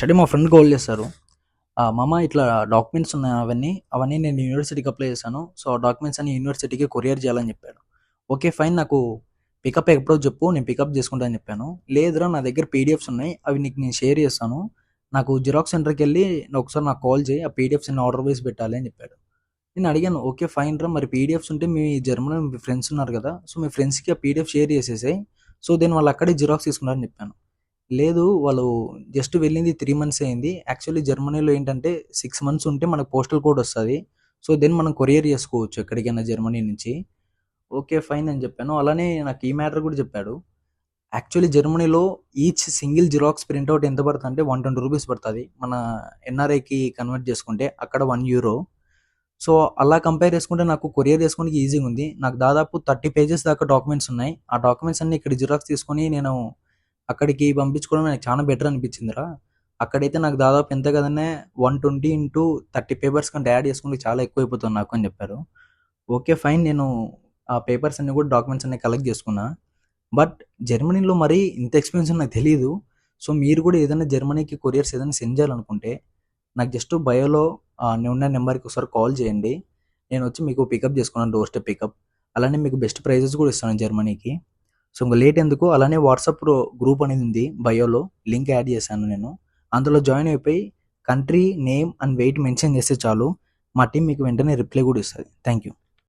Next day మా friend call చేస్తారు. మామ ఇట్లా డాక్యుమెంట్స్ ఉన్నాయి అవన్నీ నేను యూనివర్సిటీకి అప్లై చేశాను. సో ఆ డాక్యుమెంట్స్ అన్ని యూనివర్సిటీకి కొరియర్ చేయాలని చెప్పాడు. ఓకే ఫైన్, నాకు పికప్ ఎప్పుడో చెప్పు, నేను పికప్ చేసుకుంటా అని చెప్పాను. లేదురా నా దగ్గర పీడిఎఫ్స్ ఉన్నాయి, అవి నీకు నేను షేర్ చేస్తాను, నాకు జిరాక్స్ సెంటర్కి వెళ్ళి ఒకసారి నాకు కాల్ చేయి, ఆ పీడిఎఫ్స్ అన్ని ఆర్డర్ వేసి పెట్టాలి అని చెప్పాడు. నేను అడిగాను, ఓకే ఫైన్ రా, మరి పీడిఎఫ్స్ ఉంటే మీ జర్మనీలో మీ ఫ్రెండ్స్ ఉన్నారు కదా, సో మీ ఫ్రెండ్స్కి ఆ పీడిఎఫ్ షేర్ చేసేసాయి, సో దెన్ వాళ్ళు అక్కడే జిరాక్స్ తీసుకున్నారని చెప్పాను. లేదు, వాళ్ళు జస్ట్ వెళ్ళింది 3 మంత్స్ అయింది. యాక్చువల్లీ జర్మనీలో ఏంటంటే 6 మంత్స్ ఉంటే మనకు పోస్టల్ కోడ్ వస్తది. సో దెన్ మనం కొరియర్ చేసుకోవచ్చు ఎక్కడికైనా జర్మనీ నుంచి. ఓకే ఫైన్ అని చెప్పాను. అలానే నాకు ఈ మ్యాటర్ కూడా చెప్పాడు. యాక్చువల్లీ జర్మనీలో ఈచ్ సింగిల్ జిరాక్స్ ప్రింట్అవుట్ ఎంత పడుతుందంటే 120 రూపీస్ పడుతుంది. మన ఎన్ఆర్ఐకి కన్వర్ట్ చేసుకుంటే అక్కడ 1 యూరో. సో అలా కంపేర్ చేసుకుంటే నాకు కొరియర్ చేసుకోవడానికి ఈజీగా ఉంది. నాకు దాదాపు 30 పేజెస్ దాకా డాక్యుమెంట్స్ ఉన్నాయి. ఆ డాక్యుమెంట్స్ అన్ని ఇక్కడ జిరాక్స్ తీసుకొని నేను అక్కడికి పంపించుకోవడం నాకు చాలా బెటర్ అనిపించిందిరా. అక్కడైతే నాకు దాదాపు ఎంత కదనే 120 ఇంటూ 30 పేపర్స్ కంటే యాడ్ చేసుకుంటే చాలా ఎక్కువ అయిపోతుంది నాకు అని చెప్పారు. ఓకే ఫైన్, నేను ఆ పేపర్స్ అన్ని కూడా డాక్యుమెంట్స్ అన్ని కలెక్ట్ చేసుకున్నా. బట్ జర్మనీలో మరి ఇంత ఎక్స్పెన్సివ్ నాకు తెలియదు. సో మీరు కూడా ఏదైనా జర్మనీకి కొరియర్స్ ఏదైనా సెండ్ చేయాలనుకుంటే నాకు జస్ట్ బయోలో ఉన్న నెంబర్కి ఒకసారి కాల్ చేయండి. నేను వచ్చి మీకు పికప్ చేసుకున్నాను, డోర్ స్టెప్ పికప్. అలానే మీకు బెస్ట్ ప్రైజెస్ కూడా ఇస్తాను జర్మనీకి. సో ఇంకా లేట్ ఎందుకు, అలానే వాట్సాప్ గ్రూప్ అనేది ఉంది బయోలో, లింక్ యాడ్ చేశాను నేను. అందులో జాయిన్ అయిపోయి country name and wait mention చేస్తే చాలు, మా టీం మీకు వెంటనే రిప్లై కూడా ఇస్తుంది. Thank you.